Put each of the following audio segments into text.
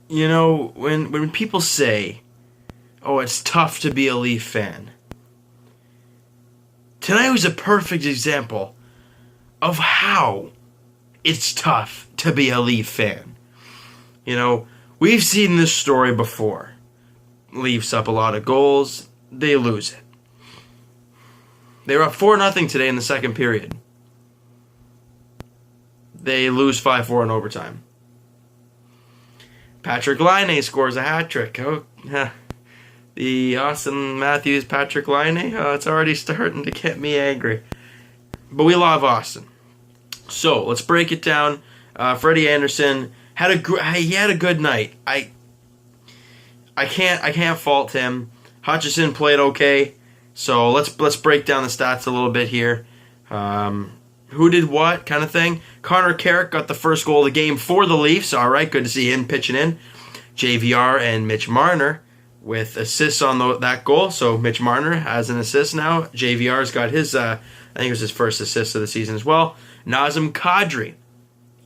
when people say, "Oh, it's tough to be a Leaf fan," tonight was a perfect example of how it's tough to be a Leaf fan. We've seen this story before. Leafs up a lot of goals, they lose it. They were up 4-0 today in the second period. They lose 5-4 in overtime. Patrick Laine scores a hat trick. Oh, the Austin Matthews Patrick Laine. It's already starting to get me angry. But we love Austin. So let's break it down. Freddie Anderson had a good night. I can't fault him. Hutchison played okay. So let's break down the stats a little bit here. Who did what kind of thing. Connor Carrick got the first goal of the game for the Leafs. All right, good to see him pitching in. JVR and Mitch Marner with assists on that goal. So Mitch Marner has an assist now. JVR's got his, I think it was his first assist of the season as well. Nazem Kadri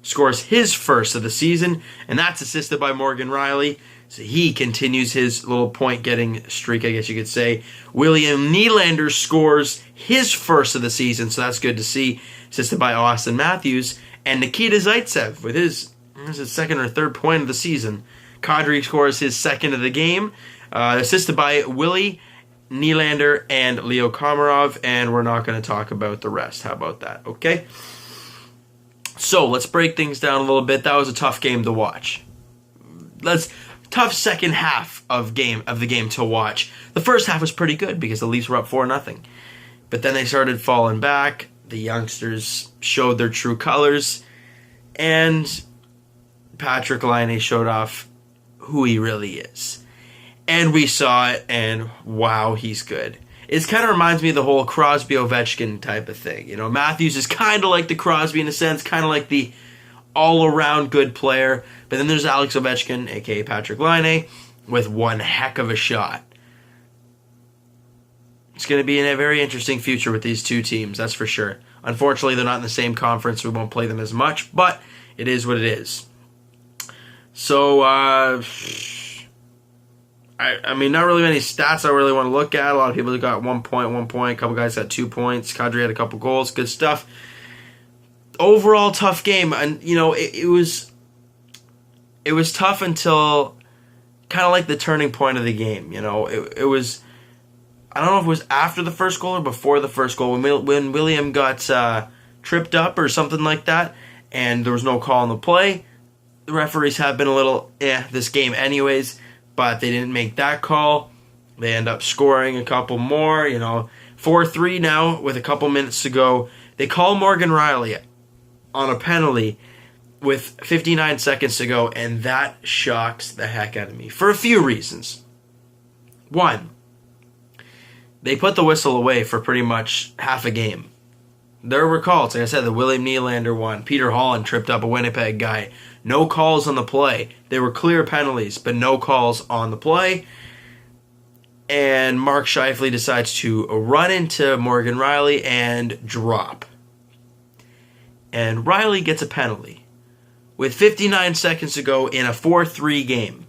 scores his first of the season, and that's assisted by Morgan Rielly. So he continues his little point-getting streak, I guess you could say. William Nylander scores his first of the season, so that's good to see. Assisted by Austin Matthews. And Nikita Zaitsev with his second or third point of the season. Kadri scores his second of the game. Assisted by Willie, Nylander, and Leo Komarov. And we're not going to talk about the rest. How about that? Okay? So, let's break things down a little bit. That was a tough game to watch. Tough second half of the game to watch. The first half was pretty good because the Leafs were up 4-0. But then they started falling back. The youngsters showed their true colors. And Patrick Laine showed off who he really is. And we saw it, and wow, he's good. It kind of reminds me of the whole Crosby-Ovechkin type of thing. Matthews is kind of like the Crosby in a sense, kind of like the all-around good player. But then there's Alex Ovechkin, a.k.a. Patrick Laine, with one heck of a shot. It's going to be in a very interesting future with these two teams, that's for sure. Unfortunately, they're not in the same conference. We won't play them as much, but it is what it is. So, I mean, not really many stats I really want to look at. A lot of people got 1 point. A couple guys got 2 points. Kadri had a couple goals. Good stuff. Overall, tough game. And, it was tough until kind of like the turning point of the game. It was... I don't know if it was after the first goal or before the first goal when William got tripped up or something like that, and there was no call on the play. The referees have been a little this game anyways, but they didn't make that call. They end up scoring a couple more, 4-3 now with a couple minutes to go. They call Morgan Rielly on a penalty with 59 seconds to go, and that shocks the heck out of me for a few reasons. One, they put the whistle away for pretty much half a game. There were calls. Like I said, the William Nylander one. Peter Holland tripped up a Winnipeg guy. No calls on the play. They were clear penalties, but no calls on the play. And Mark Scheifele decides to run into Morgan Rielly and drop. And Rielly gets a penalty with 59 seconds to go in a 4-3 game.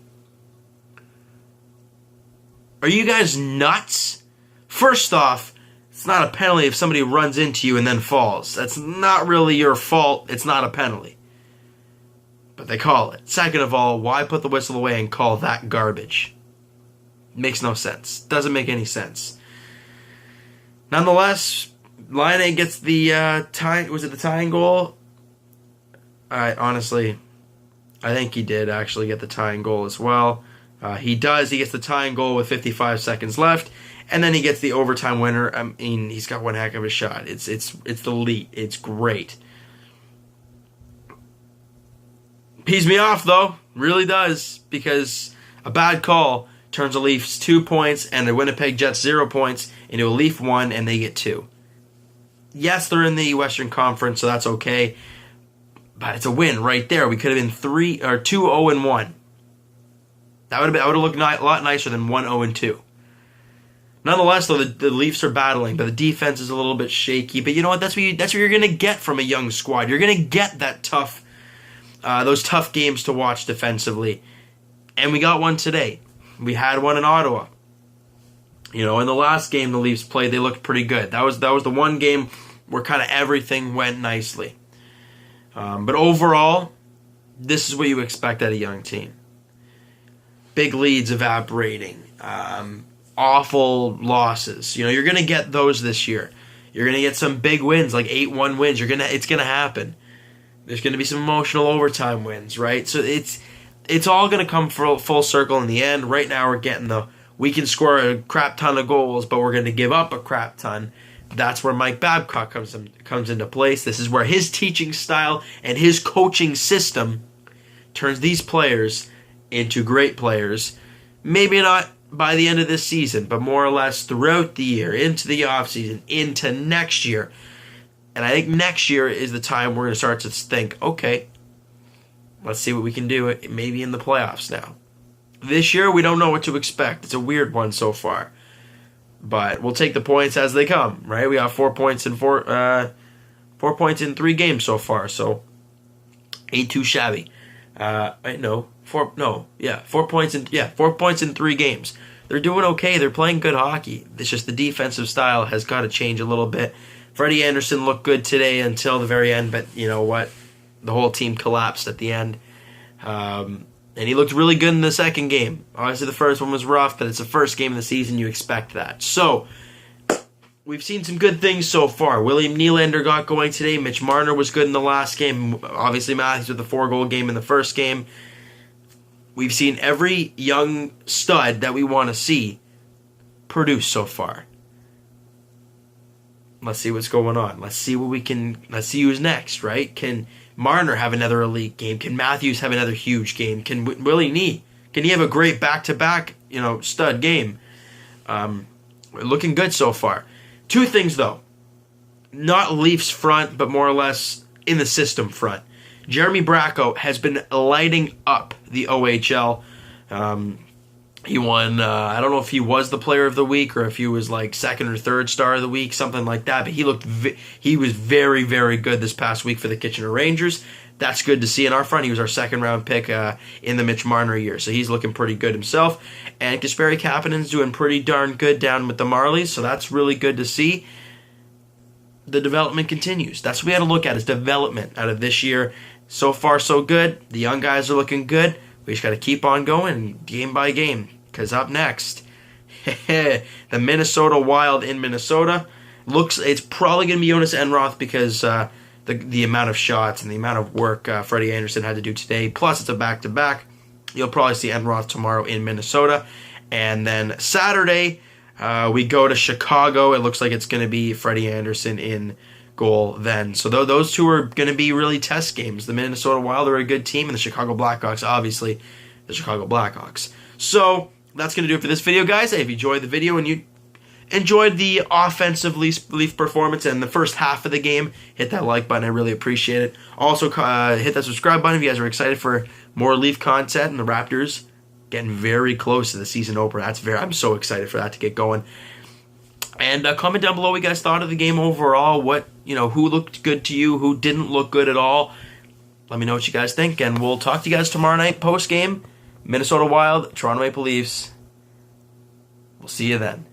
Are you guys nuts? First off, it's not a penalty if somebody runs into you and then falls. That's not really your fault. It's not a penalty. But they call it. Second of all, why put the whistle away and call that garbage? Makes no sense. Doesn't make any sense. Nonetheless, Laine gets the tying goal? Honestly, I think he did actually get the tying goal as well. He does. He gets the tying goal with 55 seconds left. And then he gets the overtime winner. I mean, he's got one heck of a shot. It's the elite. It's great. Pees me off, though. Really does. Because a bad call turns the Leafs 2 points and the Winnipeg Jets 0 points into a Leaf 1, and they get 2. Yes, they're in the Western Conference, so that's okay. But it's a win right there. We could have been 2-0-1. That would have looked a lot nicer than 1-0-2. Nonetheless, though, the Leafs are battling, but the defense is a little bit shaky. But you know what? That's what you're going to get from a young squad. You're going to get that those tough games to watch defensively. And we got one today. We had one in Ottawa. In the last game the Leafs played, they looked pretty good. That was the one game where kind of everything went nicely. But overall, this is what you expect at a young team. Big leads evaporating. Awful losses. You're going to get those this year. You're going to get some big wins, like 8-1 wins. It's going to happen. There's going to be some emotional overtime wins, right? So it's all going to come full circle in the end. Right now we're getting we can score a crap ton of goals, but we're going to give up a crap ton. That's where Mike Babcock comes into place. This is where his teaching style and his coaching system turns these players into great players. Maybe not by the end of this season, but more or less throughout the year, into the offseason, into next year. And I think next year is the time we're going to start to think, okay, let's see what we can do maybe in the playoffs now. This year, we don't know what to expect. It's a weird one so far. But we'll take the points as they come, right? We got 4 points in 4 points in 3 games so far, so ain't too shabby. 4 points in 3 games. They're doing okay. They're playing good hockey. It's just the defensive style has got to change a little bit. Freddie Anderson looked good today until the very end, but you know what? The whole team collapsed at the end. And he looked really good in the second game. Obviously, the first one was rough, but it's the first game of the season. You expect that. So, we've seen some good things so far. William Nylander got going today. Mitch Marner was good in the last game. Obviously, Matthews with the 4-goal game in the first game. We've seen every young stud that we want to see produce so far. Let's see what's going on. Let's see who's next, right? Can Marner have another elite game? Can Matthews have another huge game? Can Willie Nee? Can he have a great back-to-back, stud game? Looking good so far. 2 things, though. Not Leafs front, but more or less in the system front. Jeremy Bracco has been lighting up the OHL. He won, I don't know if he was the player of the week or if he was like second or third star of the week, something like that. But he was very, very good this past week for the Kitchener Rangers. That's good to see in our front. He was our second round pick in the Mitch Marner year. So he's looking pretty good himself. And Kasperi Kapanen's doing pretty darn good down with the Marlies. So that's really good to see. The development continues. That's what we got to look at, is development out of this year. So far, so good. The young guys are looking good. We just got to keep on going game by game. Because up next, the Minnesota Wild in Minnesota. It's probably going to be Jonas Enroth because the amount of shots and the amount of work Freddie Anderson had to do today. Plus, it's a back-to-back. You'll probably see Enroth tomorrow in Minnesota. And then Saturday, we go to Chicago. It looks like it's going to be Freddie Anderson in goal then. So those two are going to be really test games. The Minnesota Wild are a good team, and the Chicago Blackhawks, obviously, the Chicago Blackhawks. So that's going to do it for this video, guys. If you enjoyed the video and you enjoyed the offensive Leaf performance and the first half of the game, hit that like button. I really appreciate it. Also, hit that subscribe button if you guys are excited for more Leaf content. And the Raptors getting very close to the season opener. I'm so excited for that to get going. And comment down below what you guys thought of the game overall. Who looked good to you? Who didn't look good at all? Let me know what you guys think. And we'll talk to you guys tomorrow night post-game. Minnesota Wild, Toronto Maple Leafs. We'll see you then.